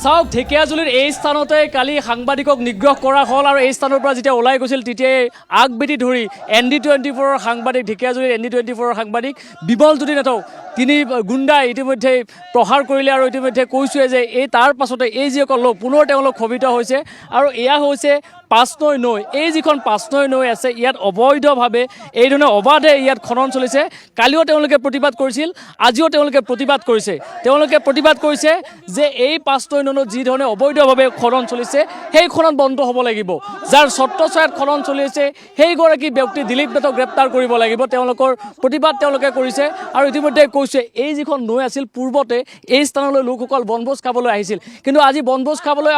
চাওক ঢেকীয়াজুলিৰ এই স্থানতে কালি সাংবাদিকক নিগ্ৰহ কৰা হ'ল আৰু এই স্থানৰ পৰা যেতিয়া ওলাই গৈছিল তেতিয়াই আগবেটি ধৰি ND24ৰ সাংবাদিক ঢেকীয়াজুলিৰ ND24ৰ সাংবাদিক বিমল জ্যোতি নেওগক তিনি গুণ্ডাই ইতিমধ্যে প্ৰহাৰ কৰিলে আৰু ইতিমধ্যে কৈছোৱে যে এই তাৰ পাছতে এই যিসকল লোক পুনৰ তেওঁলোক ক্ষোভিত হৈছে আৰু এয়া হৈছে পাঁচনৈ নৈ এই যিখন পাঁচনৈ নৈ আছে ইয়াত অবৈধভাৱে এইধৰণে অবাধে ইয়াত খনন চলিছে কালিও তেওঁলোকে প্ৰতিবাদ কৰিছিল আজিও তেওঁলোকে প্ৰতিবাদ কৰিছে যে এই পাঁচনৈ নৈত যি ধৰণে অবৈধভাৱে খনন চলিছে সেই খনন বন্ধ হ'ব লাগিব যাৰ ছত্ৰছায়াত খনন চলি আছে সেইগৰাকী ব্যক্তি দিলীপ নাথক গ্ৰেপ্তাৰ কৰিব লাগিব তেওঁলোকৰ প্ৰতিবাদ তেওঁলোকে কৰিছে আৰু ইতিমধ্যে কৈছে এই যিখন নৈ আছিল পূৰ্বতে এই স্থানলৈ লোকসকল বনভোজ খাবলৈ আহিছিল কিন্তু আজি বনভোজ খাবলৈ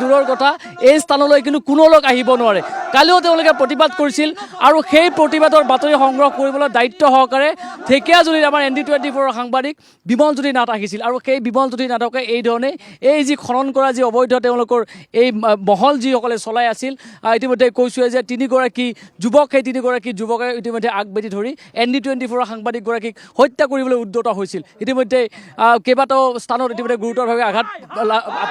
দূৰৰ কথা এই স্থানলৈ কিন্তু কোনো লোক আহিব নোৱাৰে কালিও তেওঁলোকে প্ৰতিবাদ কৰিছিল আৰু সেই প্ৰতিবাদৰ বাতৰি সংগ্ৰহ কৰিবলৈ দায়িত্ব সহকাৰে ঢেকীয়াজুলিৰ আমাৰ ND24ৰ সাংবাদিক বিমল জ্যোতি নাথ আহিছিল আৰু সেই বিমল জ্যোতি নাথকে এই ধৰণে এই যি খনন কৰা যি অবৈধ তেওঁলোকৰ এই মহল যিসকলে চলাই আছিল ইতিমধ্যে কৈছোৱে যে তিনিগৰাকী যুৱক সেই তিনিগৰাকী যুৱকে ইতিমধ্যে আগবেটি ধৰি ND24ৰ সাংবাদিকগৰাকীক হত্যা কৰিবলৈ উদ্যত হৈছিল ইতিমধ্যে কেইবাটাও স্থানত ইতিমধ্যে গুৰুতৰভাৱে আঘাত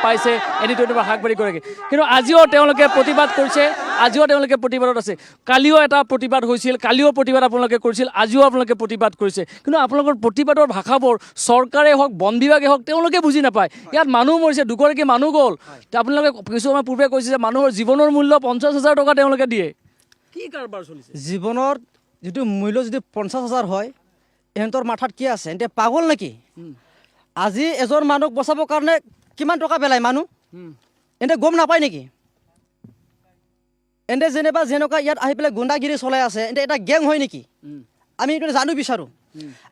পাইছে ND24ৰ সাংবাদিকগৰাকী কিন্তু আজিও তেওঁলোকে প্ৰতিবাদ কৰিছে আজিও তেওঁলোকে প্ৰতিবাদত আছে কালিও এটা প্ৰতিবাদ হৈছিল কালিও প্ৰতিবাদ আপোনালোকে কৰিছিল আজিও আপোনালোকে প্ৰতিবাদ কৰিছে কিন্তু আপোনালোকৰ প্ৰতিবাদৰ ভাষাবোৰ চৰকাৰে হওক বন বিভাগে হওক তেওঁলোকে বুজি নাপায় ইয়াত মানুহ মৰিছে দুগৰাকী মানুহ গ'ল আপোনালোকে কিছু সময় পূৰ্বে কৈছে যে মানুহৰ জীৱনৰ মূল্য 50,000 টকা তেওঁলোকে দিয়ে কি কাৰবাৰ চলিছে জীৱনৰ যিটো মূল্য যদি 50,000 হয় এহেঁতৰ মাথাত কি আছে এতিয়া পাগল নেকি আজি এজন মানুহক বচাবৰ কাৰণে কিমান টকা পেলায় মানুহ এনে গম নাপায় নেকি এনে যেনেকুৱা ইয়াত আহি পেলাই গুণ্ডাগিৰি চলাই আছে এনে এটা গেং হয় নেকি আমি এইটো জানো বিচাৰোঁ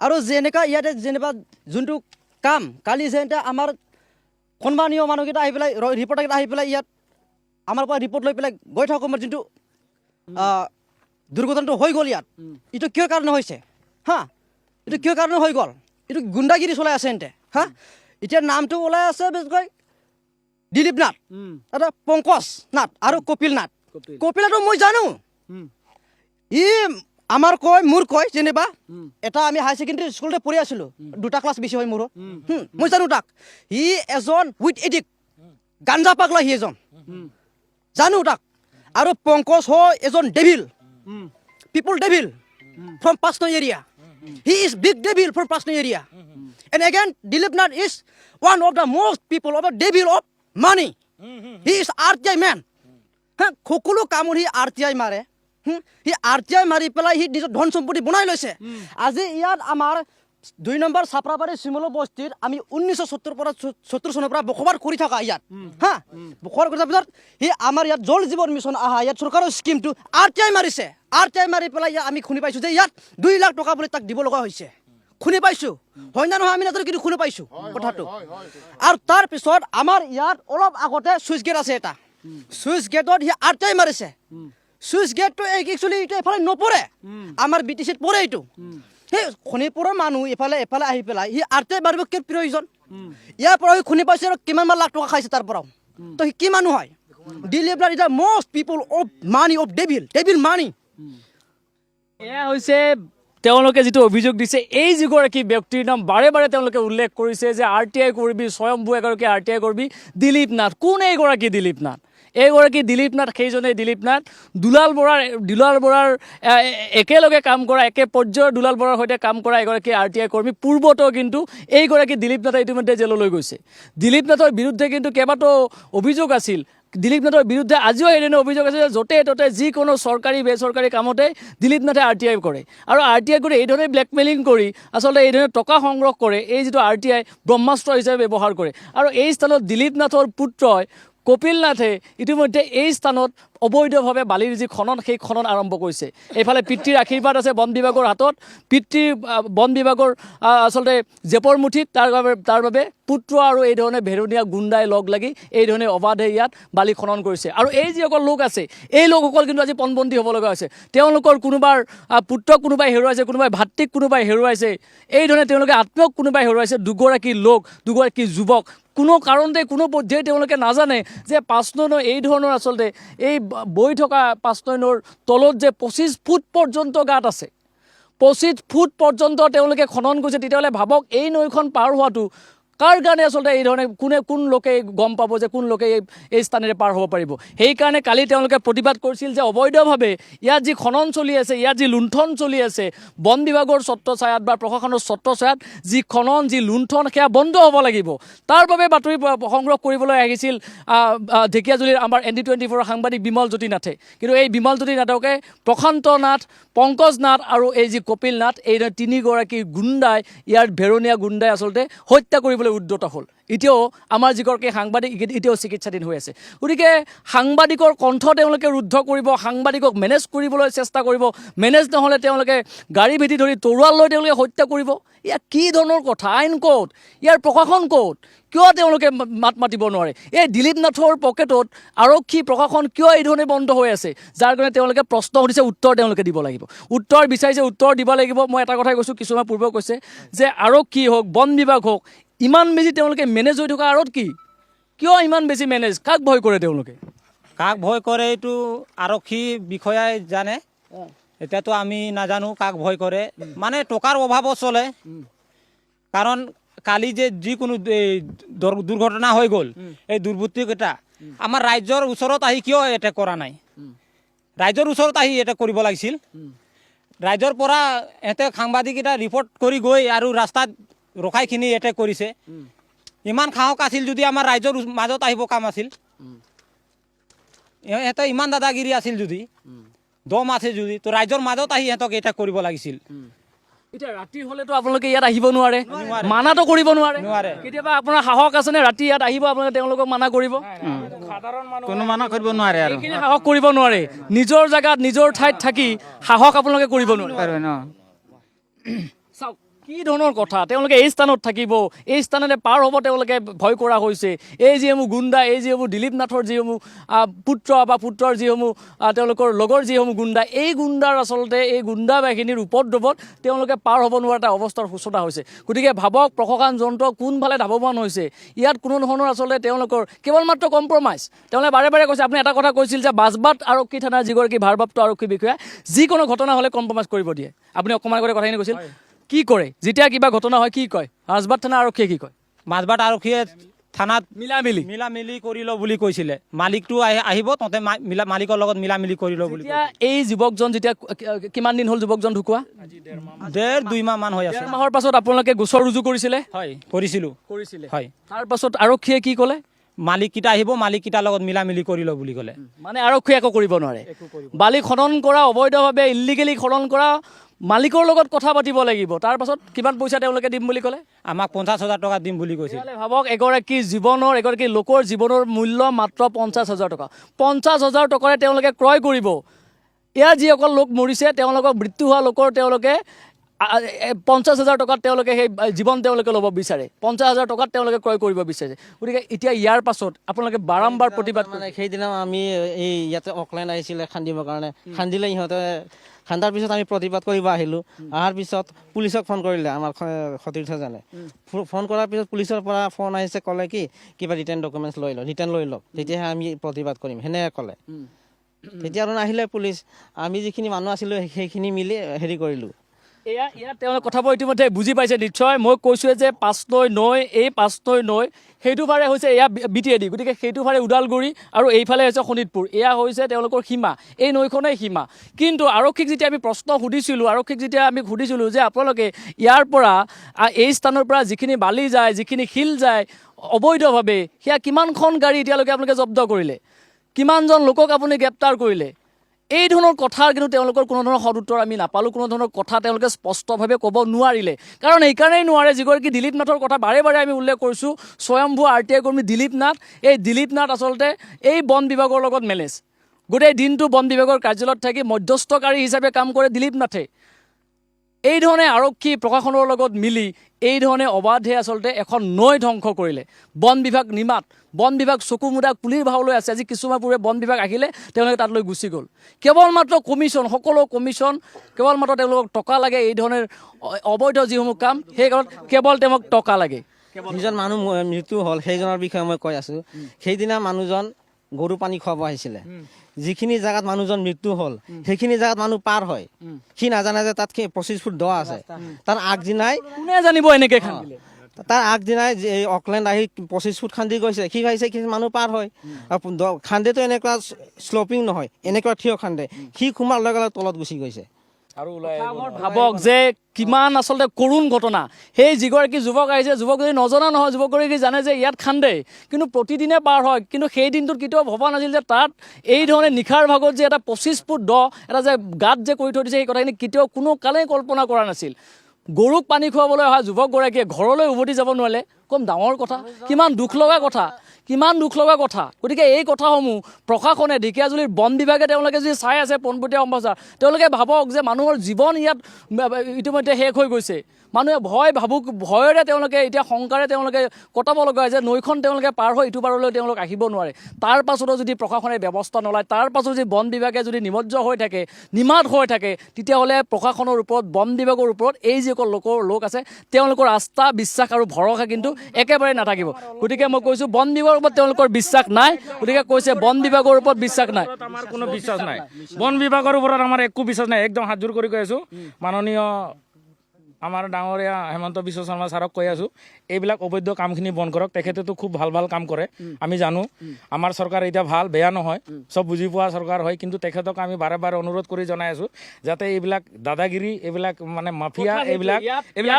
আৰু যেনেকুৱা ইয়াতে যোনটো কাম কালি যেনে আমাৰ সন্মানীয় মানুহকেইটা আহি পেলাই ৰিপৰ্টাৰকেইটা আহি পেলাই ইয়াত আমাৰ পৰা ৰিপৰ্ট লৈ পেলাই গৈ থকা সময়ত যোনটো দুৰ্ঘটনাটো হৈ গ'ল ইয়াত এইটো কিয় কাৰণে হৈছে হা এইটো কিয় কাৰণে হৈ গ'ল এইটো গুণ্ডাগিৰি চলাই আছে এন্তে হা এতিয়া নামটো ওলাই আছে বেছিকৈ দিলীপ নাথ এটা পংকজ নাথ আৰু কপিল নাথ কপিলাটো মই জানো ই আমাৰ মোৰ কয় যেনিবা এটা আমি হাই ছেকেণ্ডেৰী স্কুলতে পঢ়ি আছিলোঁ 2টা ক্লাছ বেছি হয় মোৰ মই জানো তাক সি এজন উইথ এডিক্ট গাঞ্জা পাগলা সি এজন জানো তাক আৰু পংকজ হয় এজন devil people devil from Panchnoi area he is big devil from Panchnoi area and again Dilip Nath is one of the most people of the devil of money he is RTI men সকলো কামত সি RTI মাৰে সি RTI মাৰি পেলাই সি নিজৰ ধন সম্পত্তি বনাই লৈছে আজি ইয়াত আমাৰ 2 নম্বৰ চাপৰাবাৰী চিমলো বস্তিত আমি 1970 চনৰ পৰা বসবাস কৰি থকা ইয়াত হা বসবাস কৰাৰ পিছত সি আমাৰ ইয়াত জল জীৱন মিছন আহা ইয়াত চৰকাৰৰ স্কিমটো RTI মাৰিছে RTI মাৰি পেলাই আমি শুনি পাইছোঁ যে ইয়াত 2 লাখ টকা বুলি তাক দিব লগা হৈছে শুনি পাইছোঁ হয় না নহয় আমি নাজানো কিন্তু শুনি পাইছোঁ কথাটো আৰু তাৰপিছত আমাৰ ইয়াত অলপ আগতে চুইচ গেট আছে এটা চুইচ গেটত সি RTI মাৰিছে চুইচ গেটটো একচুৱেলি এইটো এফালে নপৰে আমাৰ BTCত পৰে এইটো সেই শোণিতপুৰৰ মানুহ এফালে আহি পেলাই সি RTI মাৰিব কি প্ৰয়োজন ইয়াৰ পৰা শুনি পাইছে আৰু কিমান লাখ টকা খাইছে তাৰ পৰাও তো সি কি মানুহ হয় Dilip Nath is the most people of money of devil money এয়া হৈছে তেওঁলোকে যিটো অভিযোগ দিছে এই যিগৰাকী ব্যক্তিৰ নাম বাৰে বাৰে তেওঁলোকে উল্লেখ কৰিছে যে RTI কৰিবি স্বয়ম্ভু এগৰাকী RTI কৰিবি দিলীপ নাথ কোন এইগৰাকী দিলীপ নাথ এইগৰাকী দিলীপ নাথ সেইজনে দিলীপ নাথ দুলাল বৰাৰ একেলগে কাম কৰা একে পৰ্যায়ৰ দুলাল বৰাৰ সৈতে কাম কৰা এগৰাকী RTI কৰ্মী পূৰ্বতেও কিন্তু এইগৰাকী দিলীপ নাথে ইতিমধ্যে জেললৈ গৈছে দিলীপ নাথৰ বিৰুদ্ধে কিন্তু কেইবাটাও অভিযোগ আছিল দিলীপ নাথৰ বিৰুদ্ধে আজিও এনে অভিযোগ আছে যে য'তে ত'তে যিকোনো চৰকাৰী বেচৰকাৰী কামতে দিলীপ নাথে RTI কৰে আৰু RTI কৰি এইধৰণে ব্লেকমেইলিং কৰি আচলতে এইধৰণে টকা সংগ্ৰহ কৰে এই যিটো RTI ব্ৰহ্মাস্ত্ৰ হিচাপে ব্যৱহাৰ কৰে আৰু এই স্থানত দিলীপ নাথৰ পুত্ৰই কপিল নাথে ইতিমধ্যে এই স্থানত অবৈধভাৱে বালিৰ যি খনন সেই খনন আৰম্ভ কৰিছে এইফালে পিতৃৰ আশীৰ্বাদ আছে বন বিভাগৰ হাতত পিতৃৰ বন বিভাগৰ আচলতে জেপৰ মুঠিত তাৰ বাবে পুত্ৰ আৰু এই ধৰণে ভেৰণীয়া গুণ্ডাই লগ লাগি এই ধৰণে অবাধে ইয়াত বালি খনন কৰিছে আৰু এই যিসকল লোক আছে এই লোকসকল কিন্তু আজি পণবন্দী হ'ব লগা হৈছে তেওঁলোকৰ কোনোবাৰ পুত্ৰক কোনোবাই হেৰুৱাইছে কোনোবাই ভাতৃক কোনোবাই হেৰুৱাইছে এই ধৰণে তেওঁলোকে আত্মীয়ক কোনোবাই হেৰুৱাইছে দুগৰাকী যুৱক কোনো কাৰণতে কোনো পৰ্যায়ে তেওঁলোকে নাজানে যে পাঁচনৈ নৈ এই ধৰণৰ আচলতে এই বৈ থকা পাঁচনৈ নৈৰ তলত যে 25 ফুট পৰ্যন্ত গাঁত আছে 25 ফুট পৰ্যন্ত তেওঁলোকে খনন কৰিছে তেতিয়াহ'লে ভাবক এই নৈখন পাৰ হোৱাটো কাৰ কাৰণে আচলতে এই ধৰণে কোন লোকে গম পাব যে কোন লোকে এই স্থানেৰে পাৰ হ'ব পাৰিব। সেইকাৰণে কালি তেওঁলোকে প্ৰতিবাদ কৰিছিল যে অবৈধভাৱে ইয়াত যি খনন চলি আছে, ইয়াত যি লুণ্ঠন চলি আছে, বন বিভাগৰ ছত্ৰছায়াত বা প্ৰশাসনৰ ছত্ৰছায়াত যি খনন যি লুণ্ঠন সেয়া বন্ধ হ'ব লাগিব। তাৰ বাবে বাতৰি সংগ্ৰহ কৰিবলৈ আহিছিল ঢেকীয়াজুলিৰ আমাৰ ND24 সাংবাদিক বিমল জ্যোতি নাথে। কিন্তু এই বিমল জ্যোতি নাথকে প্ৰশান্ত নাথ, পংকজ নাথ আৰু এই যি কপিল নাথ, এই তিনিগৰাকী গুণ্ডাই, ইয়াৰ ভেৰণীয়া গুণ্ডাই আচলতে হত্যা কৰিবলৈ উদ্যত হ'ল। এতিয়াও আমাৰ যিগৰাকী সাংবাদিক এতিয়াও চিকিৎসাধীন হৈ আছে। গতিকে সাংবাদিকৰ কণ্ঠ তেওঁলোকে ৰুদ্ধ কৰিব, সাংবাদিকক মেনেজ কৰিবলৈ চেষ্টা কৰিব, মেনেজ নহ'লে তেওঁলোকে গাড়ী ভেটি ধৰি তৰোৱাল লৈ তেওঁলোকে হত্যা কৰিব। ইয়াৰ কি ধৰণৰ কথা? আইন ক'ত? ইয়াৰ প্ৰশাসন ক'ত? কিয় তেওঁলোকে মাত মাতিব নোৱাৰে? এই দিলীপ নাথৰ পকেটত আৰক্ষী প্ৰশাসন কিয় এই ধৰণে বন্ধ হৈ আছে? যাৰ কাৰণে তেওঁলোকে প্ৰশ্ন সুধিছে, উত্তৰ তেওঁলোকে দিব লাগিব, উত্তৰ বিচাৰিছে, উত্তৰ দিব লাগিব। মই এটা কথাই কৈছোঁ, কিছুমান পূৰ্বে কৈছে যে আৰক্ষী হওক, বন বিভাগ হওক, ইমান বেছি তেওঁলোকে মেনেজ হৈ থকা আঁৰত কি? কিয় ইমান বেছি মেনেজ? কাক ভয় কৰে তেওঁলোকে? কাক ভয় কৰে এইটো আৰক্ষী বিষয়াই জানে, এতিয়াতো আমি নাজানো কাক ভয় কৰে। মানে টকাৰ অভাৱত চলে। কাৰণ কালি যে যিকোনো দুৰ্ঘটনা হৈ গ'ল, এই দুৰ্বৃত্তকেইটা আমাৰ ৰাজ্যৰ ওচৰত আহি কিয় এটেক কৰা নাই? ৰাজ্যৰ ওচৰত আহি এটেক কৰিব লাগিছিল। ৰাজ্যৰ পৰা এতে সাংবাদিককেইটা ৰিপৰ্ট কৰি গৈ আৰু ৰাস্তাত ৰখাইখিনি এটেক কৰিছে। ইমান সাহস আছিল যদি আমাৰ ৰাজ্যৰ মাজত আহিব কাম আছিল। ইহঁতে ইমান দাদাগিৰি আছিল যদি, দম আছে যদি, তো ৰাজ্যৰ মাজত আহি ইহঁতক এটেক কৰিব লাগিছিল। এতিয়া ৰাতি হ'লেতো আপোনালোকে ইয়াত আহিব নোৱাৰে, মানাটো কৰিব নোৱাৰে। কেতিয়াবা আপোনাৰ সাহস আছেনে ৰাতি ইয়াত আহিব আপোনালোকে তেওঁলোকক মানা কৰিব? কোনো মানা কৰিব নোৱাৰে আৰু এইখিনি সাহস কৰিব নোৱাৰে। নিজৰ জেগাত নিজৰ ঠাইত থাকি সাহস আপোনালোকে কৰিব নোৱাৰে। চাওক কি ধৰণৰ কথা, তেওঁলোকে এই স্থানত থাকিব, এই স্থানেৰে পাৰ হ'ব তেওঁলোকে ভয় কৰা হৈছে। এই যিসমূহ গুণ্ডা, এই যিসমূহ দিলীপ নাথৰ যিসমূহ পুত্ৰ বা পুত্ৰৰ যিসমূহ তেওঁলোকৰ লগৰ যিসমূহ গুণ্ডা, এই গুণ্ডাৰ আচলতে এই গুণ্ডা বাহিনীৰ উপদ্ৰৱত তেওঁলোকে পাৰ হ'ব নোৱাৰা এটা অৱস্থাৰ সূচনা হৈছে। গতিকে ভাবক প্ৰশাসন যন্ত্ৰ কোনফালে ধাৱমান হৈছে। ইয়াত কোনো ধৰণৰ আচলতে তেওঁলোকৰ কেৱল মাত্ৰ কম্প্ৰমাইজ। তেওঁলোকে বাৰে বাৰে কৈছে, আপুনি এটা কথা কৈছিল যে বাজবাট আৰক্ষী থানাৰ যিগৰাকী ভাৰপ্ৰাপ্ত আৰক্ষী বিষয়া, যিকোনো ঘটনা হ'লে কম্প্ৰমাইজ কৰিব দিয়ে। আপুনি অকণমান আগতে কথাখিনি কৈছিল, কি কৰে যেতিয়া কিবা ঘটনা হয়? কি কয় মাজবাট থানা আৰক্ষীয়ে? কি কয়? মাজবাট আৰক্ষীয়ে থানাত মিলা-মিলি কৰি ল বুলি কৈছিলে। মালিকটো আহিব, তহঁতে মালিকৰ লগত মিলা-মিলি কৰি ল বুলি। এতিয়া এই যুৱকজন যেতিয়া কিমান দিন হ'ল যুৱকজন ঢুকুৱা? 1.5-2 মাহ মান হৈ আছে। 1.5 মাহৰ পাছত আপোনালোকে গোচৰ ৰুজু কৰিছিলে? হয়, কৰিছিলে। হয়, তাৰ পাছত আৰক্ষীয়ে কি ক'লে? মালিককেইটা আহিব, মালিককেইটাৰ লগত মিলা-মিলি কৰি ল বুলি ক'লে। মানে আৰক্ষীয়ে একো কৰিব নোৱাৰে। বালি খনন কৰা, অবৈধভাৱে ইলিগেলি খনন কৰা মালিকৰ লগত কথা পাতিব লাগিব। তাৰ পাছত কিমান পইচা তেওঁলোকে দিম বুলি ক'লে? আমাক 50,000 টকা দিম বুলি কৈছে। ভাবক, এগৰাকী লোকৰ জীৱনৰ মূল্য মাত্ৰ 50,000 টকা। 50,000 টকাৰে তেওঁলোকে ক্ৰয় কৰিব। ইয়াৰ যিসকল লোক মৰিছে, তেওঁলোকৰ মৃত্যু হোৱা লোকৰ তেওঁলোকে 50,000 টকাত তেওঁলোকে সেই জীৱন তেওঁলোকে ল'ব বিচাৰে। 50,000 টকাত তেওঁলোকে ক্ৰয় কৰিব বিচাৰে। গতিকে এতিয়া ইয়াৰ পাছত আপোনালোকে বাৰম্বাৰ প্ৰতিবাদ মানে সেইদিনা আমি এই ইয়াতে অকলেণ্ড আহিছিলে খান্দিবৰ কাৰণে, খান্দিলে ইহঁতে। খান্দাৰ পিছত আমি প্ৰতিবাদ কৰিব আহিলোঁ। অহাৰ পিছত পুলিচক ফোন কৰিলে আমাৰ সতীৰ্থজনে। ফোন কৰাৰ পিছত পুলিচৰ পৰা ফোন আহিছে, ক'লে কি কিবা ৰিটাৰ্ণ ডকুমেণ্টছ লৈ লওক, তেতিয়াহে আমি প্ৰতিবাদ কৰিম, সেনেকৈ ক'লে। তেতিয়া আৰু নাহিলে পুলিচ। আমি যিখিনি মানুহ আছিলোঁ সেইখিনি মিলি হেৰি কৰিলোঁ। ইয়াত তেওঁলোকে কথাবোৰ ইতিমধ্যে বুজি পাইছে নিশ্চয়। মই কৈছোঁৱে যে 5 নৈ, এই 5 নৈ সেইটো ফালে হৈছে এয়া BTAD, গতিকে সেইটো ফালে ওদালগুৰি আৰু এইফালে হৈছে শোণিতপুৰ। এয়া হৈছে তেওঁলোকৰ সীমা, এই নৈখনেই সীমা। কিন্তু আৰক্ষীক যেতিয়া আমি প্ৰশ্ন সুধিছিলোঁ, যে আপোনালোকে ইয়াৰ পৰা এই স্থানৰ পৰা যিখিনি বালি যায়, যিখিনি শিল যায় অবৈধভাৱে, সেয়া কিমানখন গাড়ী এতিয়ালৈকে আপোনালোকে জব্দ কৰিলে? কিমানজন লোকক আপুনি গ্ৰেপ্তাৰ কৰিলে? এই ধৰণৰ কথাৰ কিন্তু তেওঁলোকৰ কোনো ধৰণৰ সদুত্তৰ আমি নাপালোঁ। কোনো ধৰণৰ কথা তেওঁলোকে স্পষ্টভাৱে ক'ব নোৱাৰিলে। কাৰণ এইকাৰণেই নোৱাৰে, যিগৰাকী দিলীপ নাথৰ কথা বাৰে বাৰে আমি উল্লেখ কৰিছোঁ, স্বয়ম্ভু RTI কৰ্মী দিলীপ নাথ। এই দিলীপ নাথ আচলতে এই বন বিভাগৰ লগত মেনেজ। গোটেই দিনটো বন বিভাগৰ কাৰ্যালয়ত থাকি মধ্যস্থকাৰী হিচাপে কাম কৰে দিলীপ নাথে। এই ধৰণে আৰক্ষী প্ৰশাসনৰ লগত মিলি এই ধৰণে অবাধে আচলতে এখন নৈ ধ্বংস কৰিলে। বন বিভাগ নিমাত, বন বিভাগ চকু মুদা কুলিৰ ভাও লৈ আছে। আজি কিছুমান পূৰ্বে বন বিভাগ আহিলে, তেওঁলোকে তাত লৈ গুচি গ'ল। কেৱল মাত্ৰ কমিশ্যন, সকলো কমিশ্যন, কেৱল মাত্ৰ তেওঁলোকক টকা লাগে। এই ধৰণৰ অবৈধ যিসমূহ কাম, সেই কাৰণত কেৱল তেওঁক টকা লাগে। যিজন মানুহ মৃত্যু হ'ল সেইজনৰ বিষয়ে মই কৈ আছোঁ। সেইদিনা মানুহজন গৰু পানী খুৱাব আহিছিলে। যিখিনি জেগাত মানুহজন মৃত্যু হ'ল সেইখিনি জেগাত মানুহ পাৰ হয়, সি নাজানে যে তাত 25 ফুট দ আছে। তাৰ আগদিনাই কোনে জানিব এনেকৈ খান্দিলে? তাৰ আগদিনাই যে এই অকলেণ্ড আহি 25 ফুট খান্দি গৈছে সি ভাবিছে কি মানুহ পাৰ হয় আৰু খান্দেটো এনেকুৱা শ্লপিং নহয় এনেকুৱা থিয় খান্দে সি সোমাৰ লগে লগে তলত গুচি গৈছে আৰু ভাবক যে কিমান আচলতে কৰুণ ঘটনা সেই যিগৰাকী যুৱক আহিছে যুৱক যদি নজনা নহয় যুৱকগৰাকী জানে যে ইয়াত খান্দে কিন্তু প্ৰতিদিনে পাৰ হয় কিন্তু সেই দিনটোত কেতিয়াও ভবা নাছিল যে তাত এই ধৰণে নিশাৰ ভাগত যে এটা 25 ফুট দ এটা যে গাঁত যে কৰি থৈ দিছে সেই কথাখিনি কেতিয়াও কোনো কালেই কল্পনা কৰা নাছিল গৰুক পানী খুৱাবলৈ অহা যুৱকগৰাকীয়ে ঘৰলৈ উভতি যাব নোৱাৰিলে কম ডাঙৰ কথা কিমান দুখ লগা কথা গতিকে এই কথাসমূহ প্ৰশাসনে ঢেকীয়াজুলিৰ বন বিভাগে তেওঁলোকে যদি চাই আছে পোনপটীয়া সম্প্ৰচাৰ তেওঁলোকে ভাবক যে মানুহৰ জীৱন ইয়াত ইতিমধ্যে শেষ হৈ গৈছে মানুহে ভয়েৰে তেওঁলোকে এতিয়া শংকাৰে তেওঁলোকে কটাব লগা হয় যে নৈখন তেওঁলোকে পাৰ হৈ ইটো পাৰলৈ তেওঁলোক আহিব নোৱাৰে তাৰ পাছতো যদি প্ৰশাসনে ব্যৱস্থা নলয় তাৰ পাছত যদি বন বিভাগে যদি নিমজ্জ হৈ থাকে নিমাত হৈ থাকে তেতিয়াহ'লে প্ৰশাসনৰ ওপৰত বন বিভাগৰ ওপৰত এই যিসকল লোক আছে তেওঁলোকৰ আস্থা বিশ্বাস আৰু ভৰসা কিন্তু একেবাৰে নাথাকিব গতিকে মই কৈছোঁ বন বিভাগৰ ওপৰত তেওঁলোকৰ বিশ্বাস নাই গতিকে কৈছে বন বিভাগৰ ওপৰত বিশ্বাস নাই আমাৰ কোনো বিশ্বাস নাই বন বিভাগৰ ওপৰত আমাৰ একো বিশ্বাস নাই একদম হাত জোৰ কৰি কৈ আছোঁ মাননীয় আমাৰ ডাঙৰীয়া হেমন্ত বিশ্ব শৰ্মা ছাৰক কৈ আছোঁ এইবিলাক অবৈধ কামখিনি বন্ধ কৰক তেখেতেতো খুব ভাল কাম কৰে আমি জানো আমাৰ চৰকাৰ এতিয়া ভাল বেয়া নহয় চব বুজি পোৱা চৰকাৰ হয় কিন্তু তেখেতক আমি বাৰে বাৰে অনুৰোধ কৰি জনাই আছোঁ যাতে এইবিলাক দাদাগিৰি এইবিলাক মানে মাফিয়া এইবিলাক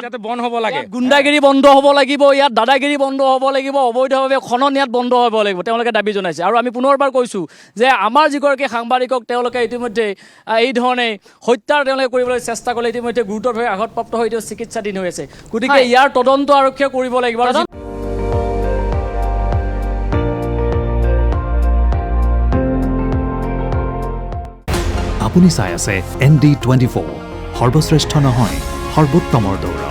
যাতে বন্ধ হ'ব লাগে গুণ্ডাগিৰি বন্ধ হ'ব লাগিব ইয়াত দাদাগিৰি বন্ধ হ'ব লাগিব অবৈধভাৱে খনন ইয়াত বন্ধ হ'ব লাগিব তেওঁলোকে দাবী জনাইছে আৰু আমি পুনৰবাৰ কৈছোঁ যে আমাৰ যিগৰাকী সাংবাদিকক তেওঁলোকে ইতিমধ্যে এই ধৰণে হত্যাৰ তেওঁলোকে কৰিবলৈ চেষ্টা কৰিলে ইতিমধ্যে গুৰুতৰ হৈ আঘাতপ্ৰাপ্ত হৈ চিকিৎসাধীন হৈ আছে গতিকে ইয়াৰ তদন্ত আৰক্ষীয়ে কৰিব লাগিব আপুনি চাই আছে ND24 সৰ্বশ্ৰেষ্ঠ নহয় সৰ্বোত্তমৰ দৌৰা